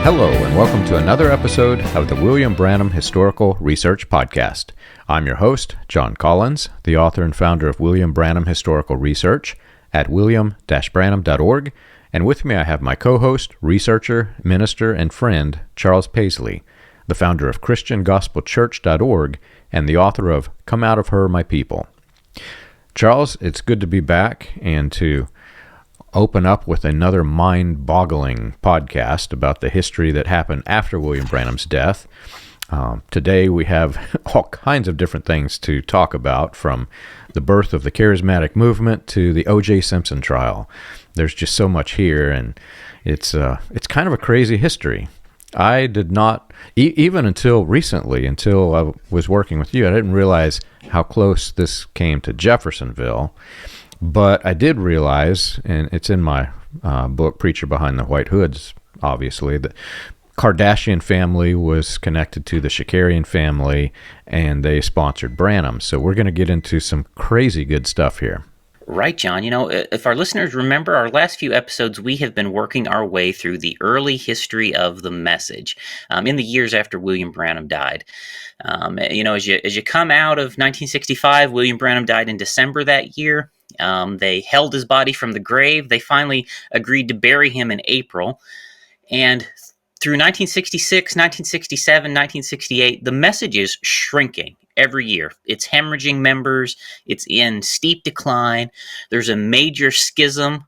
Hello, and welcome to another episode of the William Branham Historical Research Podcast. I'm your host, John Collins, the author and founder of William Branham Historical Research at william-branham.org, and with me I have my co-host, researcher, minister, and friend, Charles Paisley, the founder of ChristianGospelChurch.org and the author of Come Out of Her, My People. Charles, it's good to be back and to open up with another mind-boggling podcast about the history that happened after William Branham's death. Today we have all kinds of different things to talk about, from the birth of the Charismatic movement to the O.J. Simpson trial. There's just so much here, and it's kind of a crazy history. I did not, even until recently, until I was working with you, I didn't realize how close this came to Jeffersonville. But I did realize, and it's in my book, Preacher Behind the White Hoods, obviously, that Kardashian family was connected to the Shakarian family, and they sponsored Branham. So we're going to get into some crazy good stuff here. Right, John. You know, if our listeners remember our last few episodes, we have been working our way through the early history of the message in the years after William Branham died. As you come out of 1965, William Branham died in December that year. They held his body from the grave. They finally agreed to bury him in April. And through 1966, 1967, 1968, the message is shrinking every year. It's hemorrhaging members. It's in steep decline. There's a major schism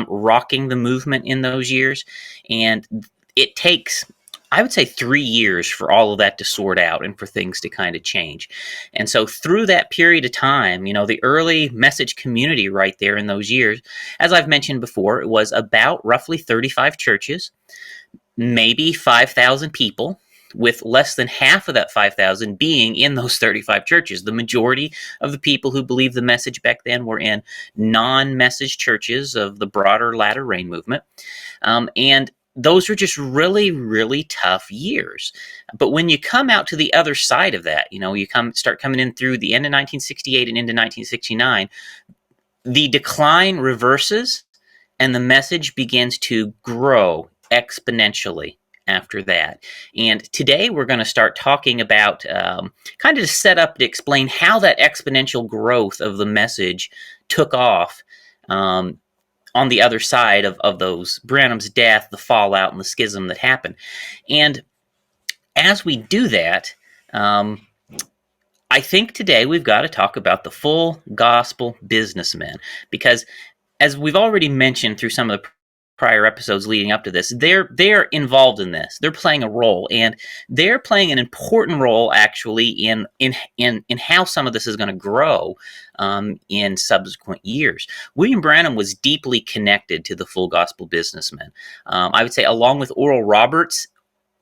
rocking the movement in those years. And it takes, I would say, 3 years for all of that to sort out and for things to kind of change. And so through that period of time, you know, the early message community right there in those years, as I've mentioned before, it was about roughly 35 churches, maybe 5,000 people, with less than half of that 5,000 being in those 35 churches. The majority of the people who believed the message back then were in non-message churches of the broader latter rain movement. And those were just really, really tough years. But when you come out to the other side of that, you know, you start coming in through the end of 1968 and into 1969, the decline reverses and the message begins to grow exponentially after that. And today we're going to start talking about kind of to set up to explain how that exponential growth of the message took off on the other side of those Branham's death, the fallout, and the schism that happened. And as we do that, I think today we've got to talk about the full gospel businessmen, because as we've already mentioned through some of the prior episodes leading up to this, they're involved in this. They're playing a role, and they're playing an important role actually in how some of this is going to grow in subsequent years. William Branham was deeply connected to the full gospel businessmen. I would say, along with Oral Roberts,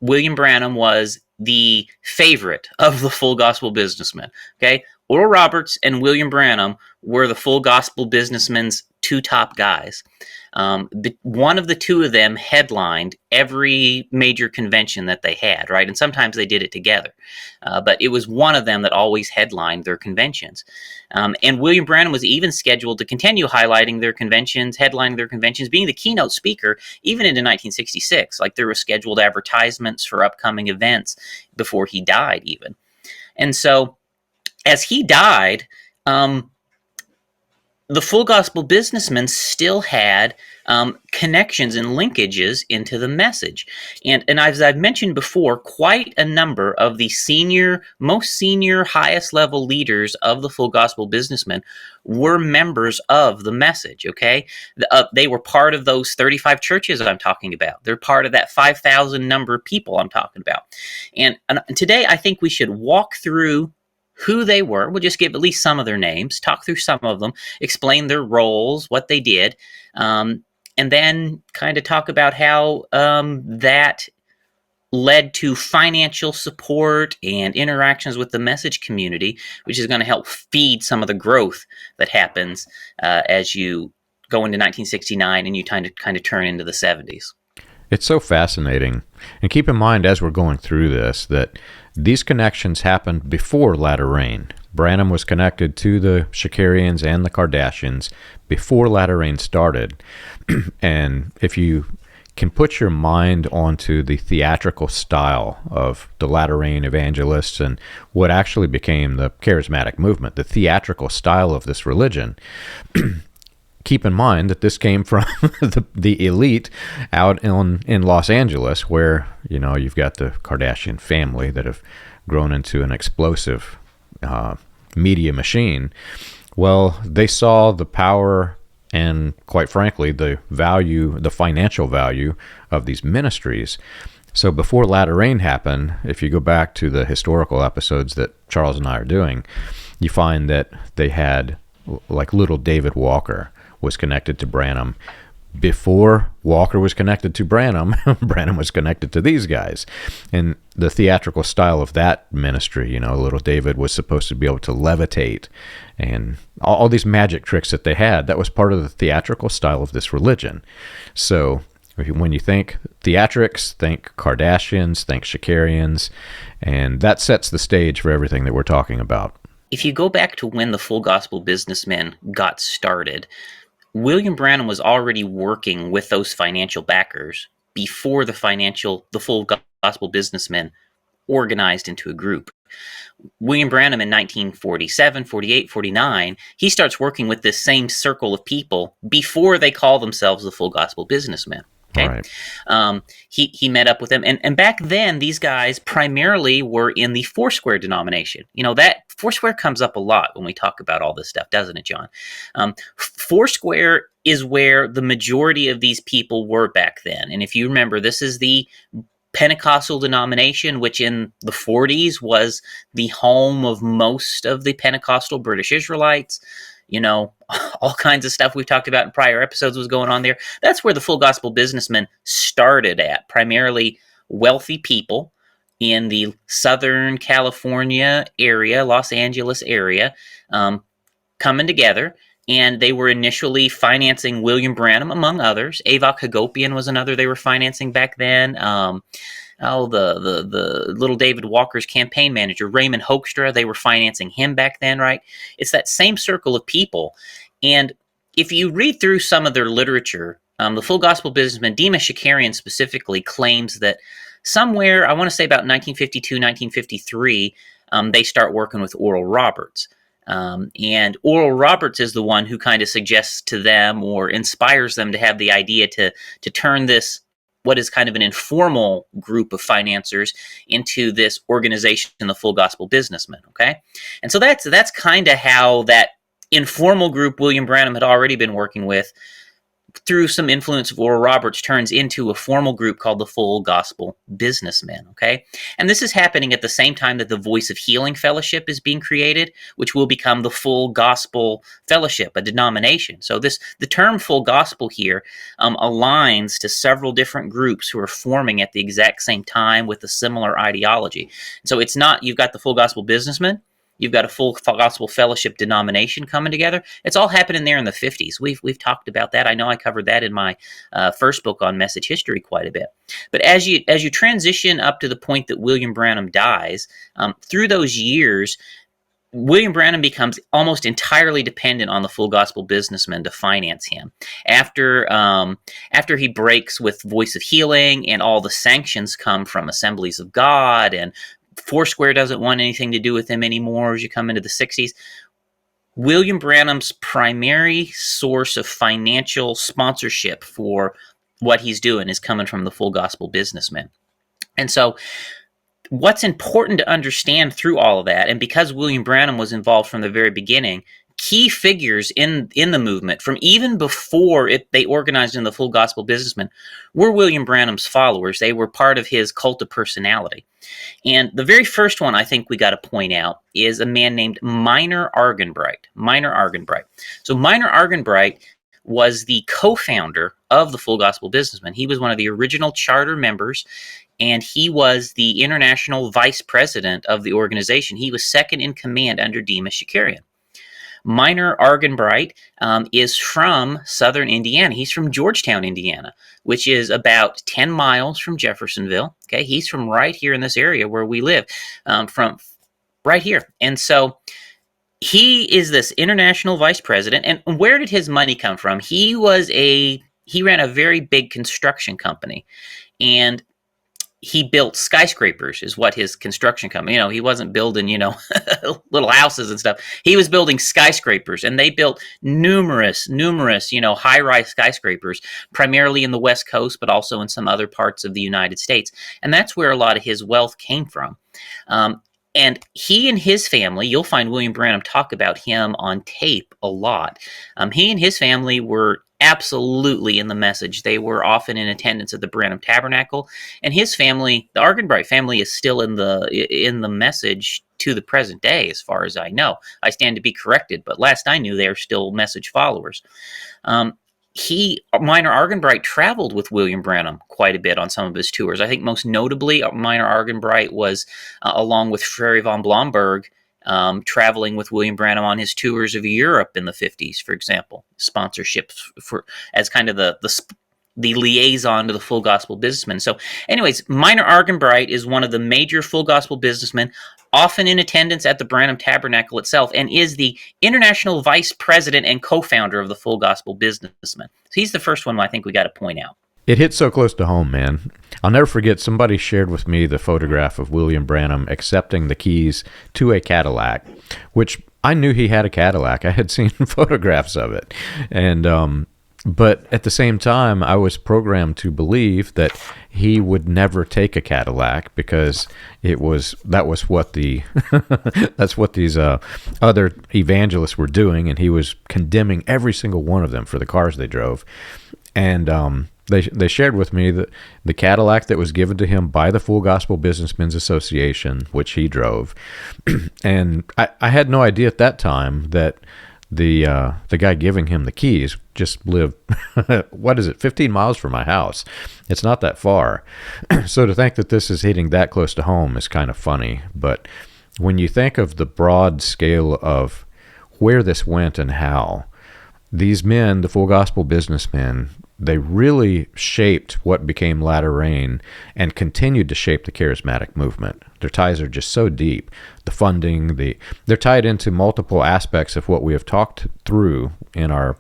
William Branham was the favorite of the full gospel businessmen. Okay, Oral Roberts and William Branham were the full gospel businessmen's two top guys. One of the two of them headlined every major convention that they had, right? And sometimes they did it together. But it was one of them that always headlined their conventions. And William Branham was even scheduled to continue highlighting their conventions, headlining their conventions, being the keynote speaker, even into 1966. Like, there were scheduled advertisements for upcoming events before he died even. And so as he died, the full gospel businessmen still had connections and linkages into the message. And as I've mentioned before, quite a number of the most senior, highest level leaders of the full gospel businessmen were members of the message, okay? They were part of those 35 churches I'm talking about. They're part of that 5,000 number of people I'm talking about. And today I think we should walk through who they were. We'll just give at least some of their names, talk through some of them, explain their roles, what they did, and then kind of talk about how that led to financial support and interactions with the message community, which is going to help feed some of the growth that happens as you go into 1969 and you kind of turn into the 70s. It's so fascinating. And keep in mind, as we're going through this, that these connections happened before latter rain. Branham was connected to the Shakarians and the Kardashians before latter rain started. And if you can put your mind onto the theatrical style of the latter rain evangelists and what actually became the charismatic movement, the theatrical style of this religion, keep in mind that this came from the elite out in Los Angeles, where, you know, you've got the Kardashian family that have grown into an explosive media machine. Well, they saw the power and, quite frankly, the value, the financial value of these ministries. So before Latter Rain happened, if you go back to the historical episodes that Charles and I are doing, you find that they had, like, little David Walker was connected to Branham. Before Walker was connected to Branham, Branham was connected to these guys. And the theatrical style of that ministry, you know, little David was supposed to be able to levitate, and all these magic tricks that they had, that was part of the theatrical style of this religion. So when you think theatrics, think Kardashians, think Shakarians, and that sets the stage for everything that we're talking about. If you go back to when the Full Gospel Businessmen got started, William Branham was already working with those financial backers before the Full Gospel Businessmen organized into a group. William Branham in 1947, 48, 49, he starts working with this same circle of people before they call themselves the Full Gospel Businessmen. Okay, right. He met up with them, and back then these guys primarily were in the Foursquare denomination. You know, that Foursquare comes up a lot when we talk about all this stuff, doesn't it, John? Foursquare is where the majority of these people were back then, and if you remember, this is the Pentecostal denomination, which in the 40s was the home of most of the Pentecostal British Israelites. You know, all kinds of stuff we've talked about in prior episodes was going on there. That's where the Full Gospel Businessmen started at, primarily wealthy people in the Southern California area, Los Angeles area, coming together. And they were initially financing William Branham, among others. Avok Hagopian was another they were financing back then. The little David Walker's campaign manager, Raymond Hoekstra, they were financing him back then, right? It's that same circle of people. And if you read through some of their literature, the Full Gospel Businessmen, Demas Shakarian specifically, claims that somewhere, I want to say about 1952, 1953, they start working with Oral Roberts. And Oral Roberts is the one who kind of suggests to them or inspires them to have the idea to turn this, what is kind of an informal group of financiers, into this organization, the Full Gospel Businessmen, okay? And so that's kind of how that informal group William Branham had already been working with, through some influence of Oral Roberts, turns into a formal group called the Full Gospel Businessmen, okay? And this is happening at the same time that the Voice of Healing Fellowship is being created, which will become the Full Gospel Fellowship, a denomination. So the term Full Gospel here aligns to several different groups who are forming at the exact same time with a similar ideology. So it's not, you've got the Full Gospel Businessmen, you've got a Full Gospel Fellowship denomination coming together. It's all happening there in the 50s. We've talked about that. I know I covered that in my first book on message history quite a bit. But as you transition up to the point that William Branham dies, through those years, William Branham becomes almost entirely dependent on the Full Gospel Businessmen to finance him. After he breaks with Voice of Healing, and all the sanctions come from Assemblies of God, and Foursquare doesn't want anything to do with him anymore as you come into the 60s. William Branham's primary source of financial sponsorship for what he's doing is coming from the Full Gospel Businessmen. And so what's important to understand through all of that, and because William Branham was involved from the very beginning, key figures in the movement, from even before they organized in the Full Gospel Businessmen, were William Branham's followers. They were part of his cult of personality. And the very first one I think we got to point out is a man named Minor Arganbright. Minor Arganbright. So Minor Arganbright was the co-founder of the Full Gospel Businessmen. He was one of the original charter members, and he was the international vice president of the organization. He was second in command under Demas Shakarian. Minor Arganbright is from southern Indiana. He's from Georgetown, Indiana, which is about 10 miles from Jeffersonville. Okay, he's from right here in this area where we live, from right here. And so he is this international vice president. And where did his money come from? He was a he ran a very big construction company, and he built skyscrapers is what his construction company, he wasn't building, little houses and stuff. He was building skyscrapers, and they built numerous, high-rise skyscrapers, primarily in the West Coast, but also in some other parts of the United States. And that's where a lot of his wealth came from. And he and his family, you'll find William Branham talk about him on tape a lot. He and his family were absolutely in the message. They were often in attendance at the Branham Tabernacle, and his family, the Arganbright family, is still in the message to the present day, as far as I know. I stand to be corrected, but last I knew, they are still message followers. Minor Arganbright traveled with William Branham quite a bit on some of his tours. I think most notably, Minor Arganbright was, along with Frere von Blomberg, traveling with William Branham on his tours of Europe in the 50s, for example, sponsorships as kind of the liaison to the Full Gospel Businessmen. So anyways, Minor Arganbright is one of the major Full Gospel Businessmen, often in attendance at the Branham Tabernacle itself, and is the international vice president and co-founder of the Full Gospel Businessmen. So he's the first one I think we got to point out. It hits so close to home, man. I'll never forget, somebody shared with me the photograph of William Branham accepting the keys to a Cadillac, which I knew he had a Cadillac. I had seen photographs of it. And but at the same time, I was programmed to believe that he would never take a Cadillac, because that was what that's what these other evangelists were doing, and he was condemning every single one of them for the cars they drove. And they shared with me that the Cadillac that was given to him by the Full Gospel Businessmen's Association, which he drove, and I had no idea at that time that the guy giving him the keys just lived, 15 miles from my house. It's not that far. So to think that this is hitting that close to home is kind of funny. But when you think of the broad scale of where this went and how, these men, the Full Gospel Businessmen, they really shaped what became Latter Rain and continued to shape the charismatic movement. Their ties are just so deep. The funding, they're tied into multiple aspects of what we have talked through in our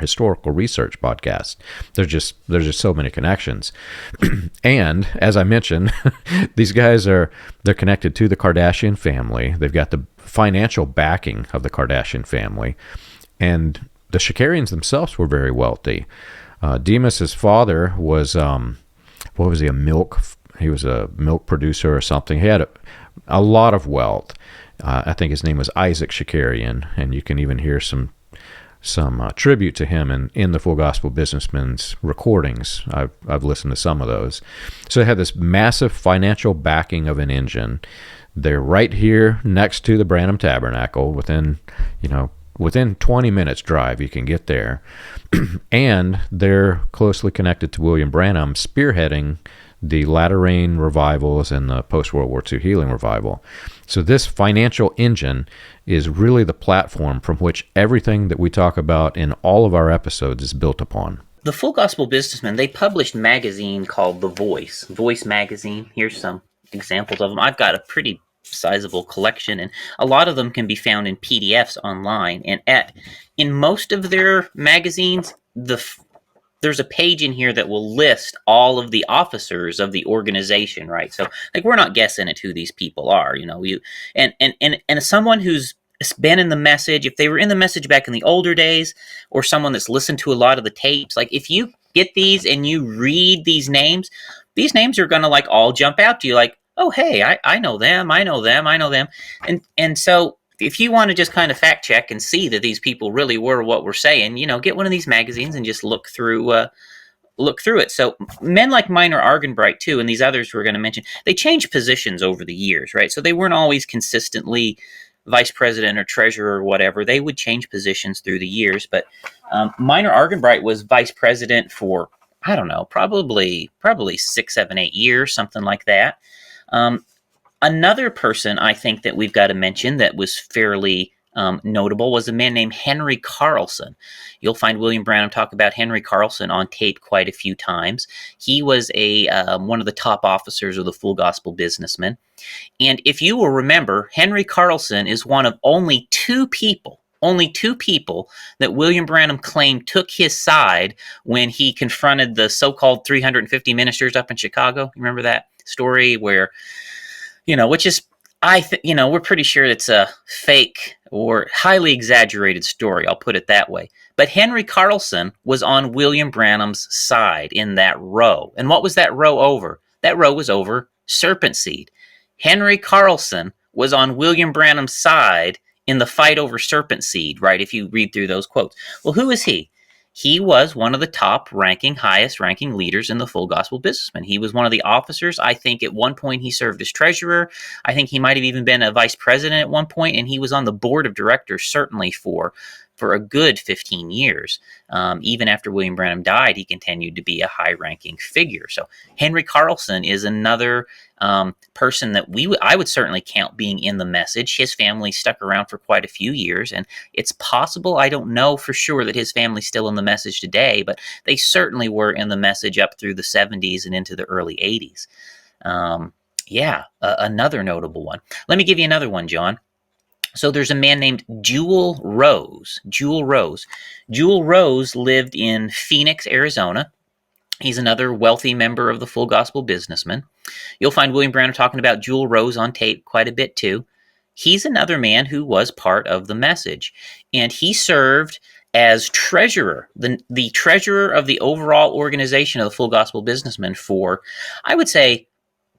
historical research podcast. There's just so many connections. And as I mentioned, these guys they're connected to the Kardashian family. They've got the financial backing of the Kardashian family, and the Shakarians themselves were very wealthy. Demas's father was, he was a milk producer or something. He had a lot of wealth. I think his name was Isaac Shakarian, and you can even hear some tribute to him in the Full Gospel Businessmen's recordings. I've listened to some of those. So they had this massive financial backing of an engine. They're right here next to the Branham Tabernacle, within 20 minutes drive, you can get there. And they're closely connected to William Branham, spearheading the Latter Rain revivals and the post-World War II healing revival. So this financial engine is really the platform from which everything that we talk about in all of our episodes is built upon. The Full Gospel Businessmen, they published a magazine called The Voice magazine. Here's some examples of them. I've got a pretty sizable collection, and a lot of them can be found in PDFs online. And in most of their magazines, there's a page in here that will list all of the officers of the organization, right? So, like, we're not guessing at who these people are, and as someone who's been in the message, if they were in the message back in the older days, or someone that's listened to a lot of the tapes, like, if you get these and you read these names are going to, like, all jump out to you, like, oh, hey, I know them. And so if you want to just kind of fact check and see that these people really were what we're saying, get one of these magazines and just look through it. So men like Minor Arganbright too, and these others we're going to mention, they changed positions over the years, right? So they weren't always consistently vice president or treasurer or whatever. They would change positions through the years. But Minor Arganbright was vice president for, I don't know, probably 6, 7, 8 years, something like that. Another person I think that we've got to mention that was fairly notable was a man named Henry Carlson. You'll find William Branham talk about Henry Carlson on tape quite a few times. He was one of the top officers of the Full Gospel Businessmen. And if you will remember, Henry Carlson is one of only 2 people only two people that William Branham claimed took his side when he confronted the so-called 350 ministers up in Chicago. You remember that story where, which is, we're pretty sure it's a fake or highly exaggerated story. I'll put it that way. But Henry Carlson was on William Branham's side in that row. And what was that row over? That row was over serpent seed. Henry Carlson was on William Branham's side in the fight over serpent seed, right? If you read through those quotes. Well, who is he? He was one of the highest ranking leaders in the Full Gospel Businessmen. He was one of the officers. I think at one point he served as treasurer. I think he might have even been a vice president at one point, and he was on the board of directors certainly for a good 15 years. Even after William Branham died, he continued to be a high-ranking figure. So Henry Carlson is another person that I would certainly count being in the message. His family stuck around for quite a few years, and it's possible, I don't know for sure, that his family's still in the message today, but they certainly were in the message up through the 70s and into the early 80s. Another notable one. Let me give you another one, John. So there's a man named Jewel Rose. Jewel Rose lived in Phoenix, Arizona. He's another wealthy member of the Full Gospel Businessmen. You'll find William Branham talking about Jewel Rose on tape quite a bit too. He's another man who was part of the message, and he served as treasurer, the treasurer of the overall organization of the Full Gospel Businessmen for, I would say,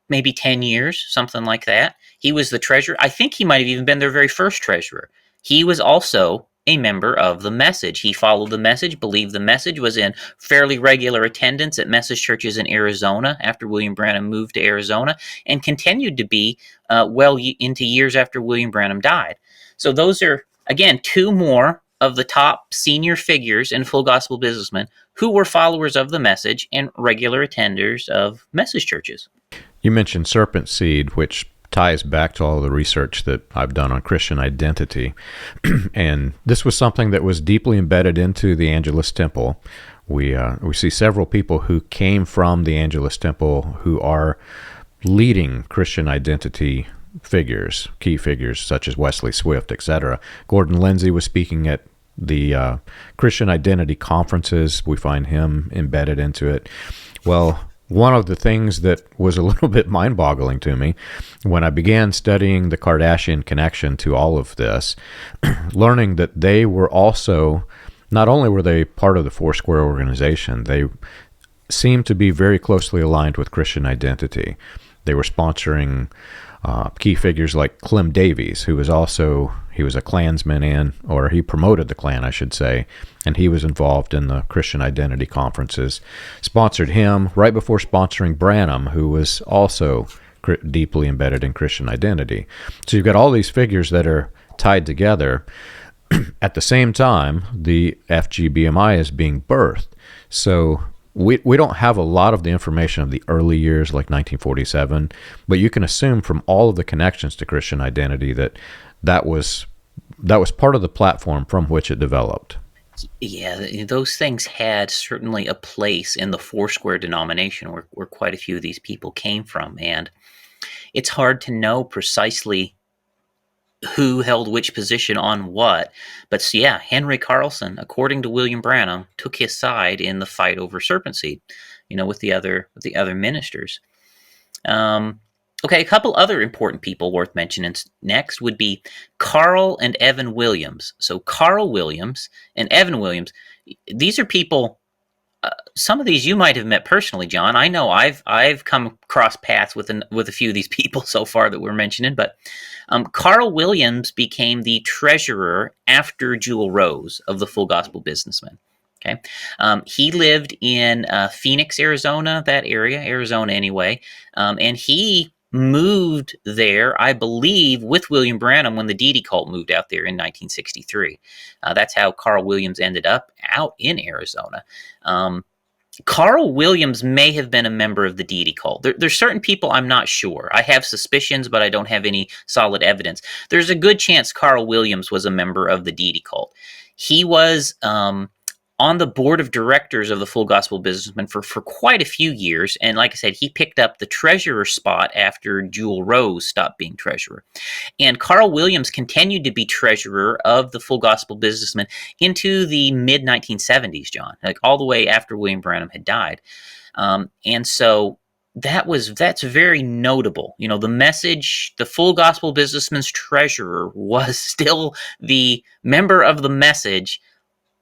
maybe 10 years, something like that. He was the treasurer. I think he might have even been their very first treasurer. He was also a member of the message. He followed the message, believed the message, was in fairly regular attendance at message churches in Arizona after William Branham moved to Arizona, and continued to be well into years after William Branham died. So those are, again, two more of the top senior figures in Full Gospel Businessmen who were followers of the message and regular attenders of message churches. You mentioned serpent seed, which ties back to all the research that I've done on Christian identity. And this was something that was deeply embedded into the Angelus Temple. We see several people who came from the Angelus Temple who are leading Christian identity figures, key figures such as Wesley Swift, etc. Gordon Lindsay was speaking at the Christian identity conferences. We find him embedded into it. Well, one of the things that was a little bit mind-boggling to me when I began studying the Kardashian connection to all of this, learning that they were also, not only were they part of the Foursquare organization, they seemed to be very closely aligned with Christian identity. They were sponsoring key figures like Clem Davies, who was he was a Klansman, or he promoted the Klan, I should say, and he was involved in the Christian identity conferences, sponsored him right before sponsoring Branham, who was also deeply embedded in Christian identity. So you've got all these figures that are tied together. At the same time, the FGBMI is being birthed. So we don't have a lot of the information of the early years, like 1947, but you can assume from all of the connections to Christian identity that was part of the platform from which it developed. Yeah, those things had certainly a place in the Foursquare denomination where quite a few of these people came from, and it's hard to know precisely who held which position on what. But yeah, Henry Carlson, according to William Branham, took his side in the fight over serpent seed, with the other ministers. Okay, a couple other important people worth mentioning next would be Carl and Evan Williams. So Carl Williams and Evan Williams, these are people. Some of these you might have met personally, John. I know I've come across paths with a few of these people so far that we're mentioning. But Carl Williams became the treasurer after Jewel Rose of the Full Gospel Businessmen. Okay, he lived in Phoenix, Arizona, that area, Arizona anyway, and he moved there, I believe, with William Branham when the Deity cult moved out there in 1963. That's how Carl Williams ended up out in Arizona. Carl Williams may have been a member of the Deity cult. There's certain people I'm not sure. I have suspicions, but I don't have any solid evidence. There's a good chance Carl Williams was a member of the Deity cult. He was on the board of directors of the Full Gospel Businessmen for quite a few years. And like I said, he picked up the treasurer spot after Jewel Rose stopped being treasurer. And Carl Williams continued to be treasurer of the Full Gospel Businessmen into the mid-1970s, John, like all the way after William Branham had died. And so that's very notable. You know, the message, the Full Gospel Businessman's treasurer was still the member of the message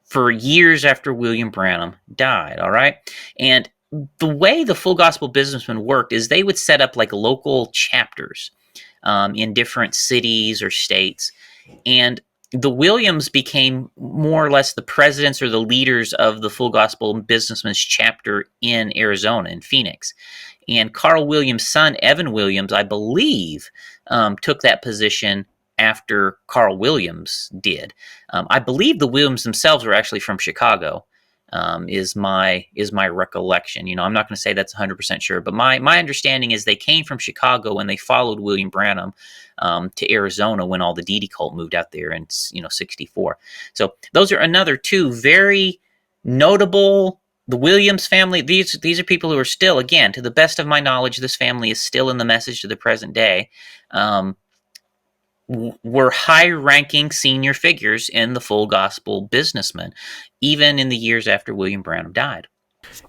for years after William Branham died, all right? And the way the Full Gospel Businessmen worked is they would set up like local chapters in different cities or states. And the Williams became more or less the presidents or the leaders of the Full Gospel Businessmen's chapter in Arizona, in Phoenix. And Carl Williams' son, Evan Williams, I believe, took that position after Carl Williams did. I believe the Williams themselves were actually from Chicago, is my recollection. You know, I'm not going to say that's 100% sure, but my understanding is they came from Chicago and they followed William Branham to Arizona when all the Deity cult moved out there in 64. So those are another two very notable. The Williams family, these are people who are still, again, to the best of my knowledge, this family is still in the message to the present day. Were high-ranking senior figures in the Full Gospel Businessmen, even in the years after William Branham died.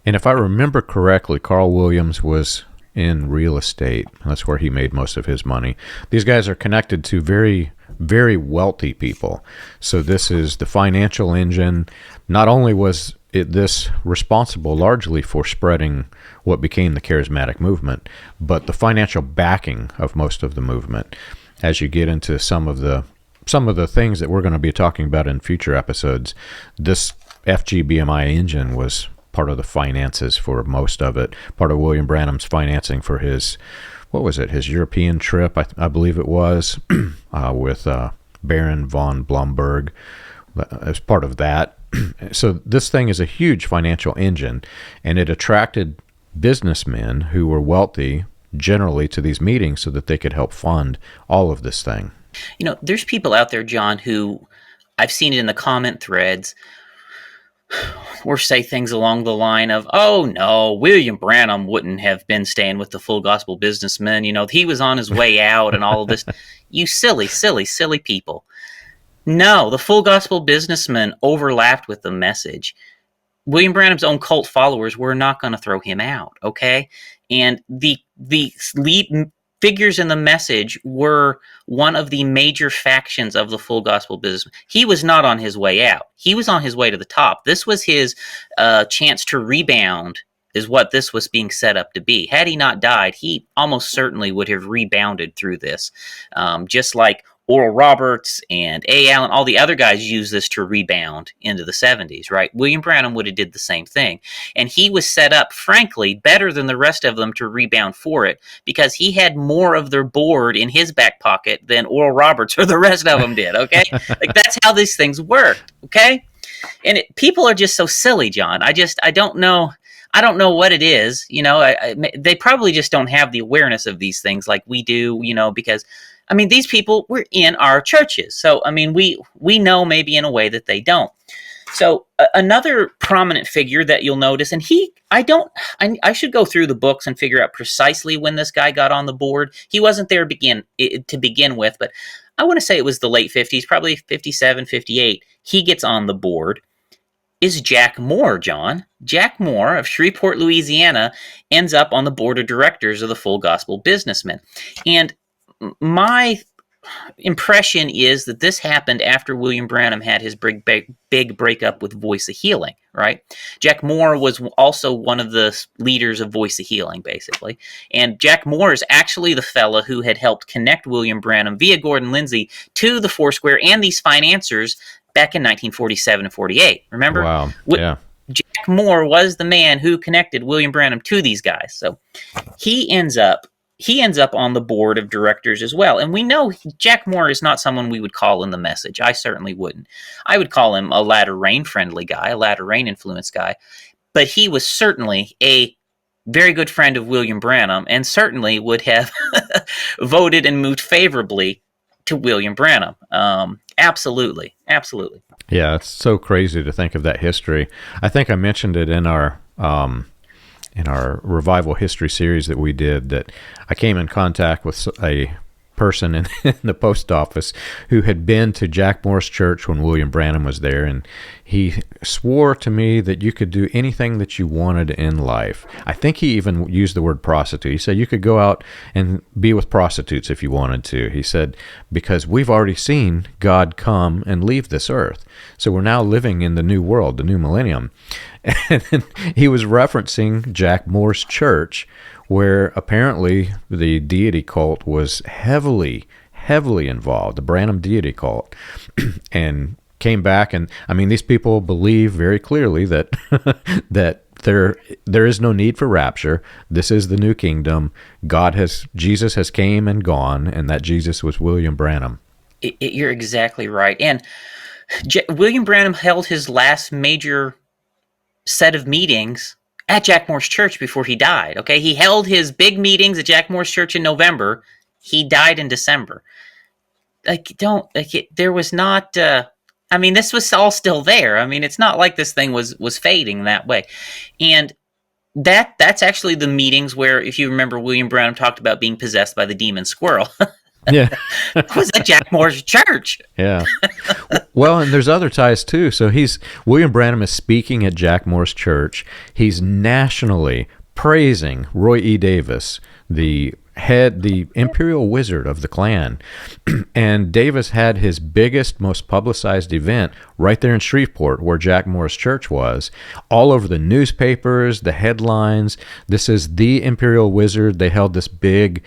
And if I remember correctly, Carl Williams was in real estate. That's where he made most of his money. These guys are connected to very, very wealthy people. So this is the financial engine. Not only was this responsible largely for spreading what became the Charismatic movement, but the financial backing of most of the movement. As you get into some of the things that we're going to be talking about in future episodes, this FGBMI engine was part of the finances for most of it, part of William Branham's financing for his, his European trip, I believe it was, with Baron von Blomberg as part of that. So this thing is a huge financial engine, and it attracted businessmen who were wealthy generally to these meetings so that they could help fund all of this thing. You know, there's people out there, John, who I've seen it in the comment threads or say things along the line of, oh no, William Branham wouldn't have been staying with the Full Gospel Businessmen. You know, he was on his way out and all of this. You silly, silly, silly people. No, the Full Gospel Businessmen overlapped with the message. William Branham's own cult followers were not going to throw him out, okay? And the lead figures in the message were one of the major factions of the Full Gospel Businessmen. He was not on his way out. He was on his way to the top. This was his chance to rebound, is what this was being set up to be. Had he not died, he almost certainly would have rebounded through this, just like Oral Roberts and A. Allen, all the other guys used this to rebound into the 70s, right? William Branham would have did the same thing. And he was set up, frankly, better than the rest of them to rebound for it because he had more of their board in his back pocket than Oral Roberts or the rest of them did, okay? Like, that's how these things work, okay? And people are just so silly, John. I don't know. I don't know what it is, you know. They probably just don't have the awareness of these things like we do, you know, because I mean, these people were in our churches. So, I mean, we know maybe in a way that they don't. So another prominent figure that you'll notice, and I should go through the books and figure out precisely when this guy got on the board. He wasn't there to begin with, but I want to say it was the late 50s, probably 57, 58. He gets on the board. Is Jack Moore, John. Jack Moore of Shreveport, Louisiana, ends up on the board of directors of the Full Gospel Businessmen. And my impression is that this happened after William Branham had his big breakup with Voice of Healing, right? Jack Moore was also one of the leaders of Voice of Healing, basically. And Jack Moore is actually the fella who had helped connect William Branham via Gordon Lindsay to the Foursquare and these financiers back in 1947 and 48. Remember? Wow. Yeah. Jack Moore was the man who connected William Branham to these guys. So he ends up on the board of directors as well. And we know Jack Moore is not someone we would call in the message. I certainly wouldn't. I would call him a Latter Rain friendly guy, a Latter Rain influenced guy. But he was certainly a very good friend of William Branham and certainly would have voted and moved favorably to William Branham. Absolutely. Absolutely. Yeah, it's so crazy to think of that history. I think I mentioned it in our revival history series that we did, that I came in contact with a person in the post office who had been to Jack Moore's church when William Branham was there, and he swore to me that you could do anything that you wanted in life. I think he even used the word prostitute. He said you could go out and be with prostitutes if you wanted to. He said, because we've already seen God come and leave this earth. So we're now living in the new world, the new millennium. And he was referencing Jack Moore's church, where apparently the deity cult was heavily involved, the Branham deity cult, and came back. And I mean, these people believe very clearly that that there is no need for rapture. This is the new kingdom. Jesus has came and gone, and that Jesus was William Branham. You're exactly right. And William Branham held his last major set of meetings at Jack Moore's church before he died. Okay, he held his big meetings at Jack Moore's church in November. He died in December. There was not. I mean, this was all still there. I mean, it's not like this thing was fading that way. And that's actually the meetings where, if you remember, William Branham talked about being possessed by the demon squirrel. Yeah. It was at Jack Moore's church. Yeah. Well, and there's other ties too. So William Branham is speaking at Jack Moore's church. He's nationally praising Roy E. Davis, the imperial wizard of the Klan. And Davis had his biggest, most publicized event right there in Shreveport, where Jack Moore's church was. All over the newspapers, the headlines, this is the imperial wizard. They held this big,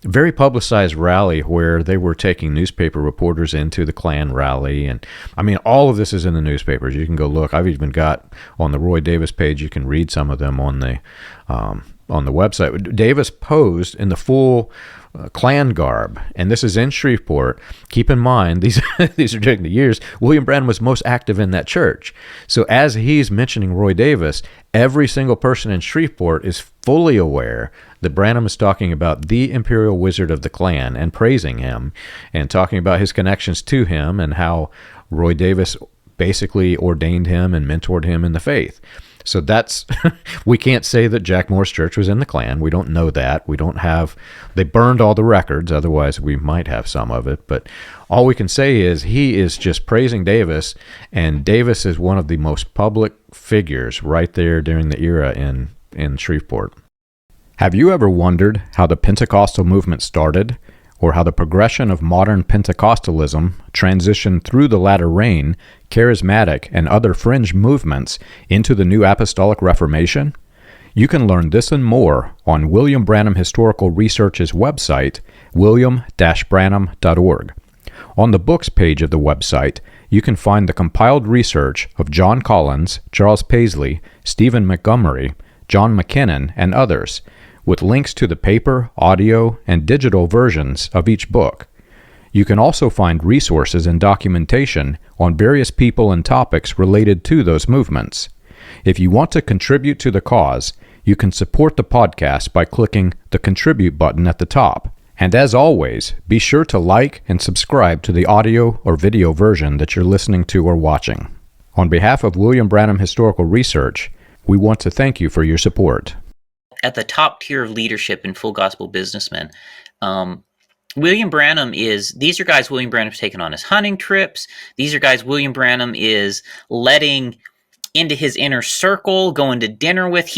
very publicized rally where they were taking newspaper reporters into the Klan rally. And I mean, all of this is in the newspapers. You can go look. I've even got on the Roy Davis page, you can read some of them on the website. Davis posed in the full Klan garb, and this is in Shreveport. Keep in mind, these are during the years William Branham was most active in that church. So as he's mentioning Roy Davis, every single person in Shreveport is fully aware that Branham is talking about the imperial wizard of the Klan and praising him and talking about his connections to him and how Roy Davis basically ordained him and mentored him in the faith. So that's, we can't say that Jack Moore's church was in the Klan. We don't know that. They burned all the records. Otherwise, we might have some of it. But all we can say is he is just praising Davis, and Davis is one of the most public figures right there during the era in Shreveport. Have you ever wondered how the Pentecostal movement started, or how the progression of modern Pentecostalism transitioned through the latter rain, Charismatic, and other fringe movements into the New Apostolic Reformation? You can learn this and more on William Branham Historical Research's website, william-branham.org. On the books page of the website, you can find the compiled research of John Collins, Charles Paisley, Stephen Montgomery, John McKinnon, and others, with links to the paper, audio, and digital versions of each book. You can also find resources and documentation on various people and topics related to those movements. If you want to contribute to the cause, you can support the podcast by clicking the Contribute button at the top. And as always, be sure to like and subscribe to the audio or video version that you're listening to or watching. On behalf of William Branham Historical Research, we want to thank you for your support. At the top tier of leadership in Full Gospel Businessmen, William Branham these are guys William Branham's taken on his hunting trips. These are guys William Branham is letting into his inner circle, going to dinner with.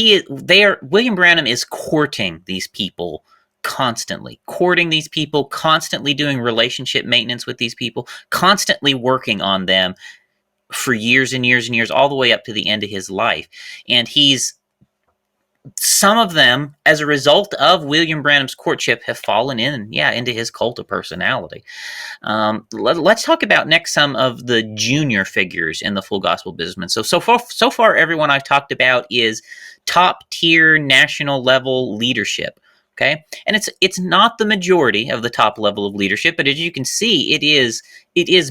William Branham is courting these people constantly, constantly doing relationship maintenance with these people, constantly working on them for years and years and years, all the way up to the end of his life. And some of them, as a result of William Branham's courtship, have fallen into his cult of personality. Let's talk about next some of the junior figures in the Full Gospel Businessmen. So far, everyone I've talked about is top tier national level leadership. Okay, and it's not the majority of the top level of leadership, but as you can see, it is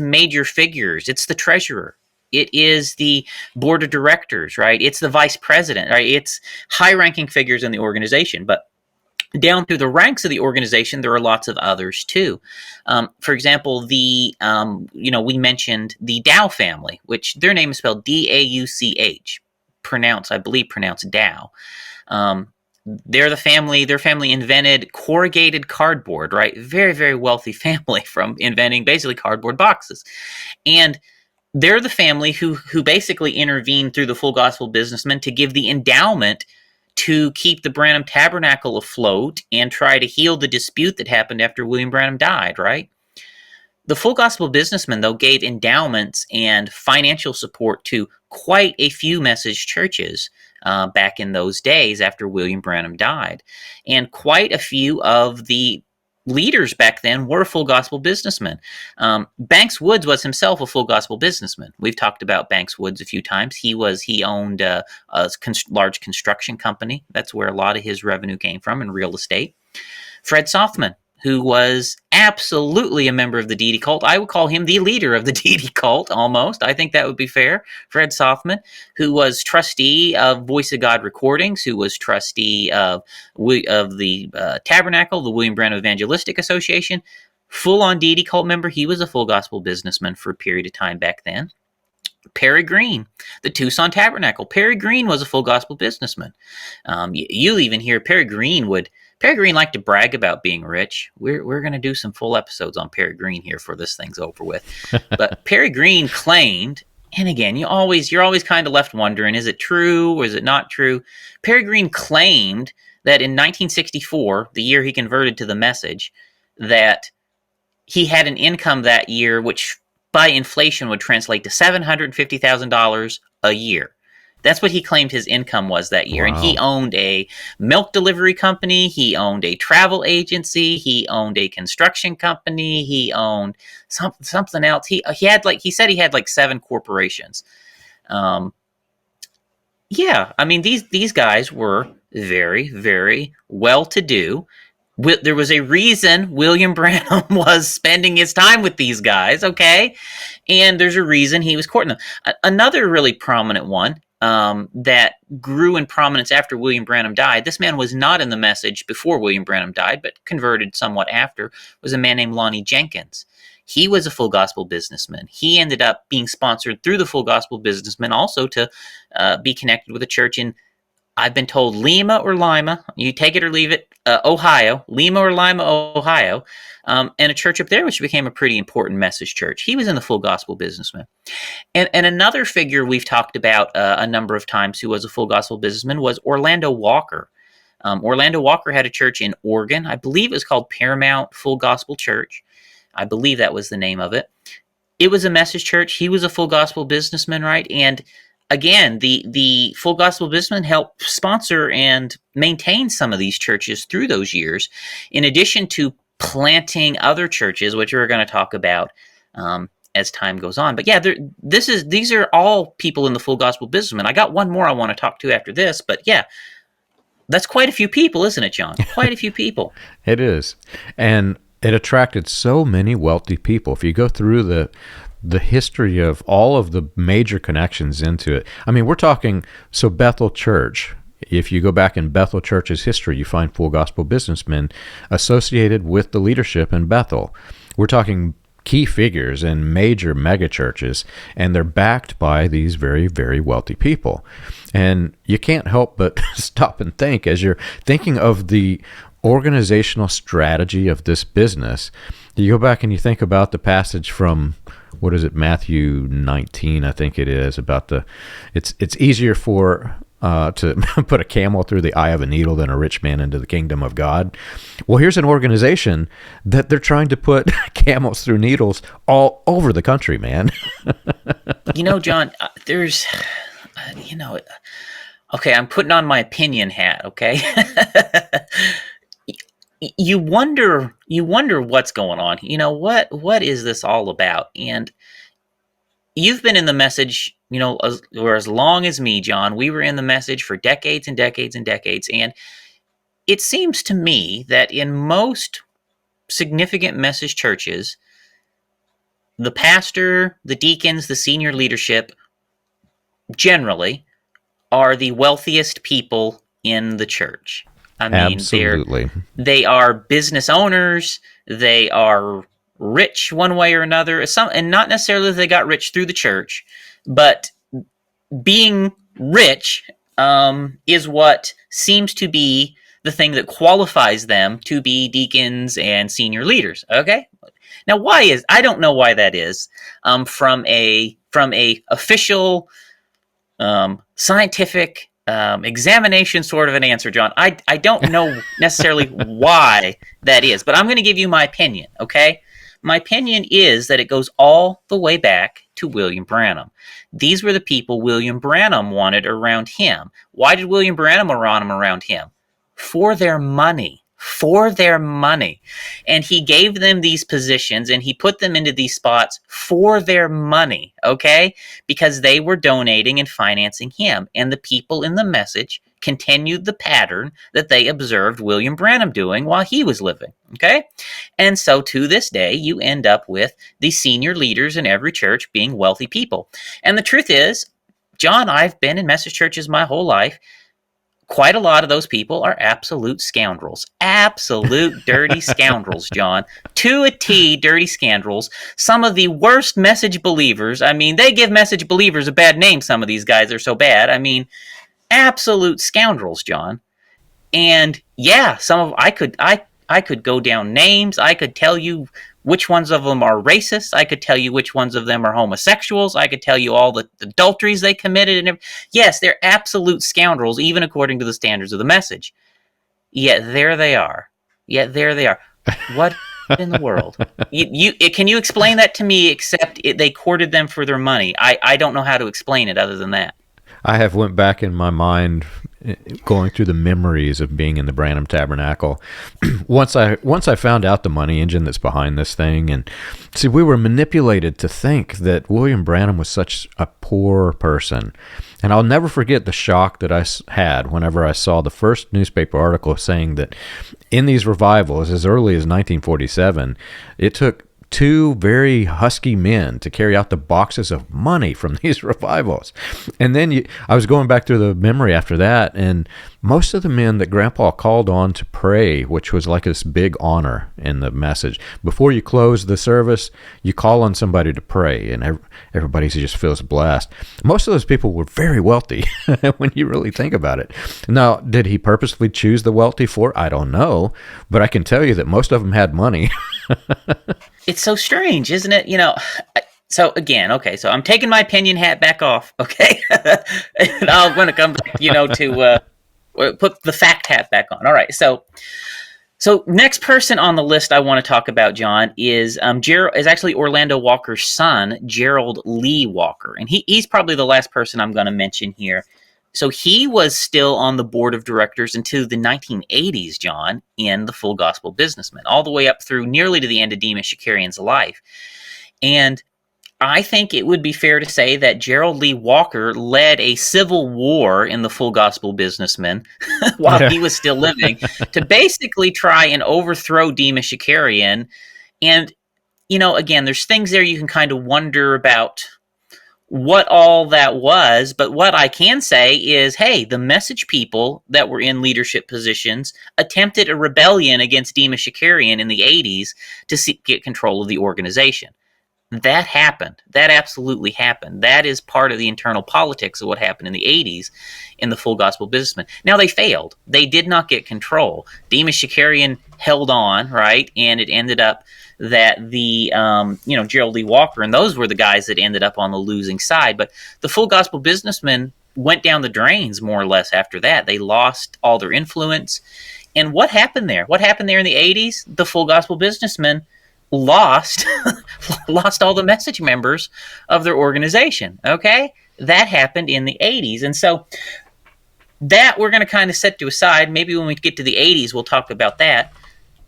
major figures. It's the treasurer. It is the board of directors, right? It's the vice president, right? It's high-ranking figures in the organization. But Down through the ranks of the organization, there are lots of others too. For example, we mentioned the Dow family, which their name is spelled D-A-U-C-H, I believe pronounced Dow. They're the family. Their family invented corrugated cardboard, right? Very, very wealthy family from inventing basically cardboard boxes, and they're the family who basically intervened through the Full Gospel Businessmen to give the endowment to keep the Branham Tabernacle afloat and try to heal the dispute that happened after William Branham died, right? The Full Gospel Businessmen, though, gave endowments and financial support to quite a few message churches back in those days after William Branham died. And quite a few of the leaders back then were full gospel businessmen. Banks Woods was himself a full gospel businessman. We've talked about Banks Woods a few times. He owned a large construction company. That's where a lot of his revenue came from in real estate. Fred Sothmann, who was absolutely a member of the deity cult. I would call him the leader of the deity cult, almost. I think that would be fair. Fred Sothmann, who was trustee of Voice of God Recordings, who was trustee of the Tabernacle, the William Branham Evangelistic Association, full-on deity cult member. He was a full gospel businessman for a period of time back then. Perry Green, the Tucson Tabernacle. Perry Green was a full gospel businessman. You'll even hear Perry Green liked to brag about being rich. We're going to do some full episodes on Perry Green here before this thing's over with. But Perry Green claimed, and again, you're always kind of left wondering, is it true or is it not true? Perry Green claimed that in 1964, the year he converted to the message, that he had an income that year which by inflation would translate to $750,000 a year. That's what he claimed his income was that year. Wow. And he owned a milk delivery company. He owned a travel agency. He owned a construction company. He owned something else. He said he had like 7 corporations. These guys were very, very well-to-do. There was a reason William Branham was spending his time with these guys, okay? And there's a reason he was courting them. Another really prominent one that grew in prominence after William Branham died, this man was not in the message before William Branham died, but converted somewhat after, was a man named Lonnie Jenkins. He was a full gospel businessman. He ended up being sponsored through the Full Gospel Businessmen also to be connected with a church in, I've been told, Lima or Lima, you take it or leave it, Ohio, Lima or Lima, Ohio, and a church up there which became a pretty important message church. He was in the Full Gospel Businessman. And another figure we've talked about a number of times who was a full gospel businessman was Orlando Walker. Orlando Walker had a church in Oregon. I believe it was called Paramount Full Gospel Church. I believe that was the name of it. It was a message church. He was a full gospel businessman, right? And again, the Full Gospel Businessmen helped sponsor and maintain some of these churches through those years, in addition to planting other churches, which we're going to talk about as time goes on. But yeah, these are all people in the Full Gospel Businessmen. I got one more I want to talk to after this, but yeah, that's quite a few people, isn't it, John? Quite a few people. It is. And it attracted so many wealthy people. If you go through the history of all of the major connections into it. I mean, we're talking, so Bethel Church, if you go back in Bethel Church's history, you find full gospel businessmen associated with the leadership in Bethel. We're talking key figures in major mega churches, and they're backed by these very, very wealthy people. And you can't help but stop and think, as you're thinking of the organizational strategy of this business, you go back and you think about the passage from, what is it, Matthew 19, I think it is, about it's easier to put a camel through the eye of a needle than a rich man into the kingdom of God. Well, here's an organization that they're trying to put camels through needles all over the country, man. John, there's, okay, I'm putting on my opinion hat, okay? You wonder what's going on. What is this all about? And you've been in the message, as long as me, John. We were in the message for decades and decades and decades. And it seems to me that in most significant message churches, the pastor, the deacons, the senior leadership generally are the wealthiest people in the church. I mean, Absolutely. they are business owners. They are rich one way or another. And not necessarily that they got rich through the church, but being rich is what seems to be the thing that qualifies them to be deacons and senior leaders. Okay. Now, I don't know why that is. From a official scientific examination sort of an answer, John. I don't know necessarily why that is, but I'm going to give you my opinion, okay? My opinion is that it goes all the way back to William Branham. These were the people William Branham wanted around him. Why did William Branham want them around him? For their money. For their money. And he gave them these positions and he put them into these spots for their money, okay? Because they were donating and financing him. And the people in the message continued the pattern that they observed William Branham doing while he was living, okay? And so to this day, you end up with the senior leaders in every church being wealthy people. And the truth is, John, I've been in message churches my whole life. Quite a lot of those people are absolute scoundrels. Absolute dirty scoundrels, John. To a T, dirty scoundrels. Some of the worst message believers. I mean, they give message believers a bad name, some of these guys are so bad. I mean, absolute scoundrels, John. And yeah, I could go down names. I could tell you which ones of them are racist. I could tell you which ones of them are homosexuals. I could tell you all the adulteries they committed. And yes, they're absolute scoundrels, even according to the standards of the message. Yet there they are. What in the world? Can you explain that to me? Except they courted them for their money. I don't know how to explain it other than that. I have went back in my mind going through the memories of being in the Branham Tabernacle. Once I found out the money engine that's behind this thing, and see, we were manipulated to think that William Branham was such a poor person. And I'll never forget the shock that I had whenever I saw the first newspaper article saying that in these revivals, as early as 1947, it took two very husky men to carry out the boxes of money from these revivals. And then I was going back through the memory after that, and most of the men that Grandpa called on to pray, which was like this big honor in the message. Before you close the service, you call on somebody to pray, and everybody just feels blessed. Most of those people were very wealthy when you really think about it. Now, did he purposely choose the wealthy for? I don't know, but I can tell you that most of them had money. It's so strange, isn't it? So again, okay, so I'm taking my opinion hat back off, okay? And I'm going to come back, to put the fact hat back on. All right, so next person on the list I want to talk about, John, is actually Orlando Walker's son, Gerald Lee Walker. And he's probably the last person I'm going to mention here. So he was still on the board of directors until the 1980s, John, in the Full Gospel Businessmen, all the way up through nearly to the end of Demas Shakarian's life. And I think it would be fair to say that Gerald Lee Walker led a civil war in the Full Gospel Businessmen while he was still living to basically try and overthrow Demas Shakarian. And, again, there's things there you can kind of wonder about what all that was, but what I can say is, hey, the message people that were in leadership positions attempted a rebellion against Demas Shakarian in the 80s to get control of the organization. That happened. That absolutely happened. That is part of the internal politics of what happened in the 80s in the Full Gospel Businessmen. Now, they failed. They did not get control. Demas Shakarian held on, right? And it ended up that the, Gerald Lee Walker, and those were the guys that ended up on the losing side. But the Full Gospel Businessmen went down the drains more or less after that. They lost all their influence. And what happened there? What happened there in the 80s? The Full Gospel Businessmen lost all the message members of their organization. Okay? That happened in the 80s. And so that we're going to kind of set to aside. Maybe when we get to the 80s, we'll talk about that.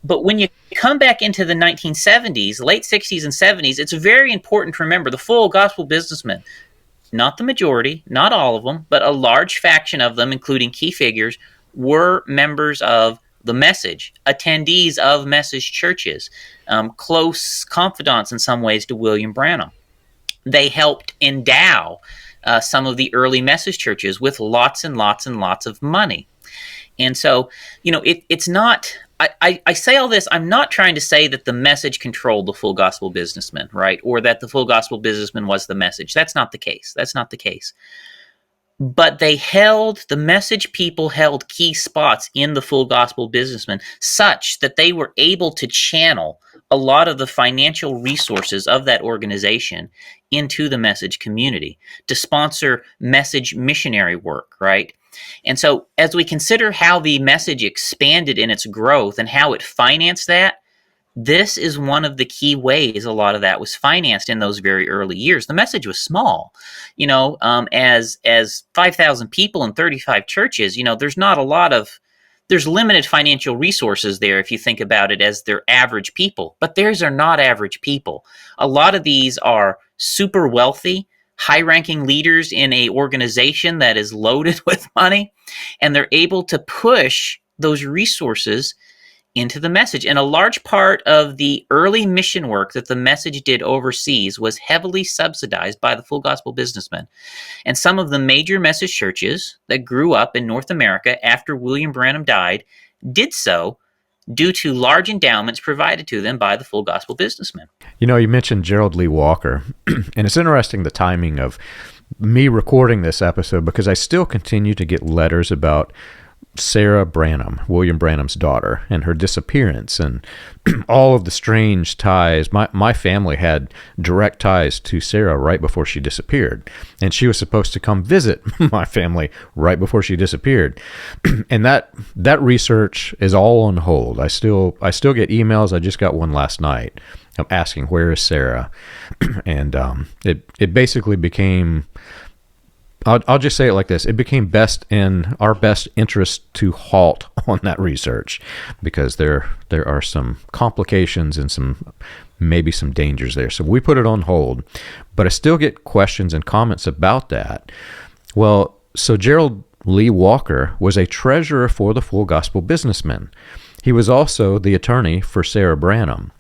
But when you come back into the 1970s, late 60s and 70s, it's very important to remember the Full Gospel Businessmen, not the majority, not all of them, but a large faction of them, including key figures, were members of the message, attendees of message churches, close confidants in some ways to William Branham. They helped endow some of the early message churches with lots and lots and lots of money. And so, it's not. I say all this. I'm not trying to say that the message controlled the full gospel businessman, right? Or that the full gospel businessman was the message. That's not the case. That's not the case. But the message people held key spots in the full gospel businessman such that they were able to channel a lot of the financial resources of that organization into the message community to sponsor message missionary work, right? And so as we consider how the message expanded in its growth and how it financed that, this is one of the key ways a lot of that was financed in those very early years. The message was small, as 5,000 people and 35 churches. There's limited financial resources there if you think about it as their average people, but theirs are not average people. A lot of these are super wealthy, high-ranking leaders in a organization that is loaded with money, and they're able to push those resources into the message. And a large part of the early mission work that the message did overseas was heavily subsidized by the full gospel businessmen. And some of the major message churches that grew up in North America after William Branham died did so due to large endowments provided to them by the full gospel businessmen. You mentioned Gerald Lee Walker, and it's interesting the timing of me recording this episode because I still continue to get letters about Sarah Branham, William Branham's daughter, and her disappearance and all of the strange ties. My family had direct ties to Sarah right before she disappeared, and she was supposed to come visit my family right before she disappeared. And that research is all on hold. I still get emails. I just got one last night asking, where is Sarah? And it basically became, I'll just say it like this. It became in our best interest to halt on that research because there are some complications and maybe some dangers there. So we put it on hold, but I still get questions and comments about that. Well, so Gerald Lee Walker was a treasurer for the Full Gospel Businessmen. He was also the attorney for Sarah Branham.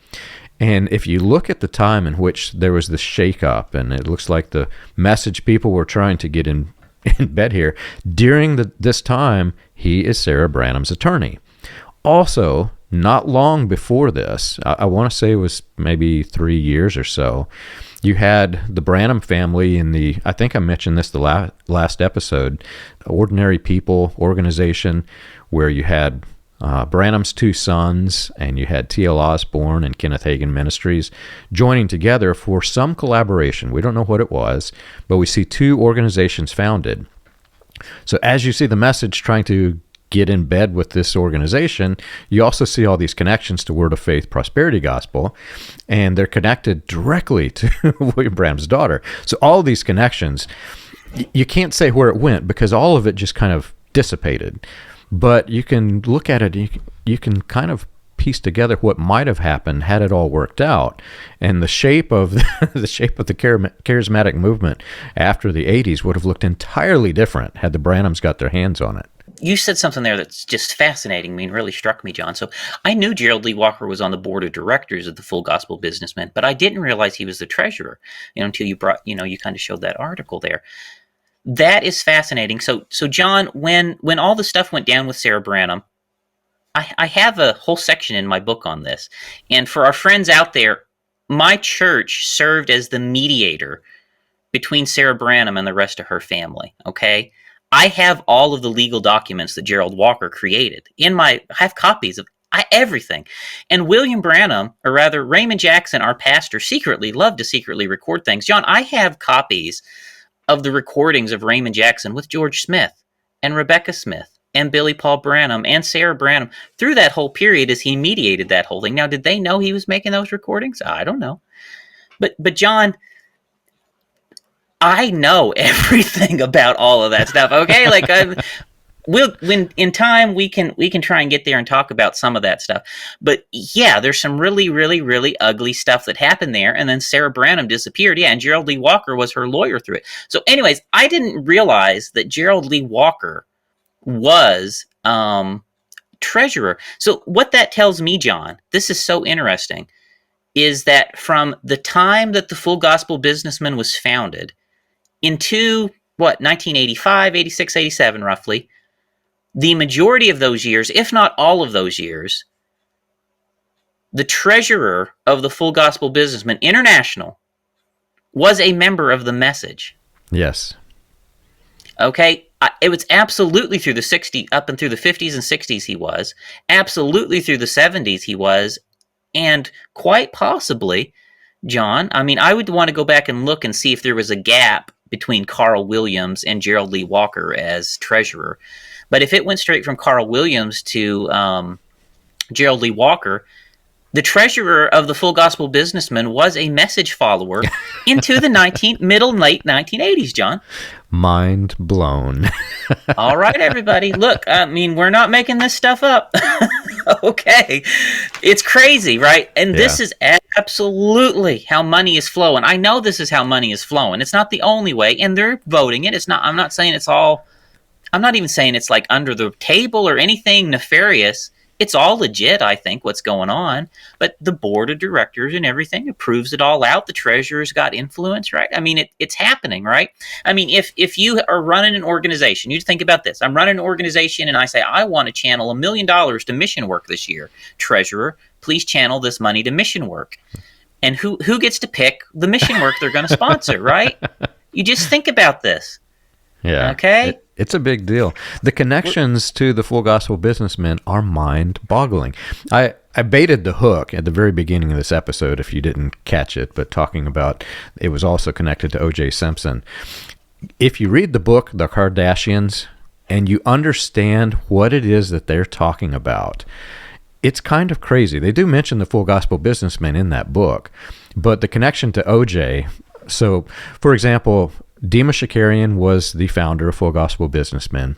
And if you look at the time in which there was this shakeup, and it looks like the message people were trying to get in bed here, during this time, he is Sarah Branham's attorney. Also, not long before this, I want to say it was maybe 3 years or so, you had the Branham family in I think I mentioned this the last episode, Ordinary People organization, where you had Branham's two sons, and you had T.L. Osborne and Kenneth Hagin ministries joining together for some collaboration. We don't know what it was, but we see two organizations founded. So as you see the message trying to get in bed with this organization, you also see all these connections to Word of Faith Prosperity Gospel, and they're connected directly to William Branham's daughter. So all these connections, you can't say where it went because all of it just kind of dissipated. But you can look at it, you can kind of piece together what might have happened had it all worked out. And the shape of the charismatic movement after the 80s would have looked entirely different had the Branhams got their hands on it. You said something there that's just fascinating me and really struck me, John. So I knew Gerald Lee Walker was on the board of directors of the Full Gospel Businessmen, but I didn't realize he was the treasurer, until you you kind of showed that article there. That is fascinating. So John, when all the stuff went down with Sarah Branham, I have a whole section in my book on this. And for our friends out there, my church served as the mediator between Sarah Branham and the rest of her family, okay? I have all of the legal documents that Gerald Walker created. I have copies of everything. And William Branham, or rather Raymond Jackson, our pastor, loved to secretly record things. John, I have copies of the recordings of Raymond Jackson with George Smith and Rebecca Smith and Billy Paul Branham and Sarah Branham through that whole period as he mediated that whole thing. Now, did they know he was making those recordings? I don't know. But John, I know everything about all of that stuff, okay? When in time we can try and get there and talk about some of that stuff. But yeah, there's some really, really, really ugly stuff that happened there. And then Sarah Branham disappeared. Yeah, and Gerald Lee Walker was her lawyer through it. So anyways, I didn't realize that Gerald Lee Walker was treasurer. So what that tells me, John, this is so interesting, is that from the time that the Full Gospel Businessmen was founded into 1985, 86, 87 roughly, the majority of those years, if not all of those years, the treasurer of the Full Gospel Businessmen International was a member of the Message. Yes. Okay, it was absolutely through the 60s, up and through the 50s and 60s he was, absolutely through the 70s he was, and quite possibly, John, I mean, I would want to go back and look and see if there was a gap between Carl Williams and Gerald Lee Walker as treasurer. But if it went straight from Carl Williams to Gerald Lee Walker, the treasurer of the Full Gospel Businessmen was a Message follower into the late 1980s, John. Mind blown. All right, everybody. Look, I mean, we're not making this stuff up. Okay. It's crazy, right? And this is absolutely how money is flowing. I know this is how money is flowing. It's not the only way, and they're voting it. I'm not saying it's all, I'm not even saying it's like under the table or anything nefarious. It's all legit, I think, what's going on. But the board of directors and everything approves it all out. The treasurer's got influence, right? I mean, it's happening, right? I mean, if you are running an organization, you think about this. I'm running an organization and I say, I want to channel $1 million to mission work this year. Treasurer, please channel this money to mission work. And who gets to pick the mission work they're going to sponsor, right? You just think about this. Yeah. Okay. It's a big deal. The connections to the Full Gospel Businessmen are mind-boggling. I baited the hook at the very beginning of this episode, if you didn't catch it, but talking about it was also connected to O.J. Simpson. If you read the book, The Kardashians, and you understand what it is that they're talking about, it's kind of crazy. They do mention the Full Gospel Businessmen in that book, but the connection to O.J., so, for example, Demas Shakarian was the founder of Full Gospel Businessmen.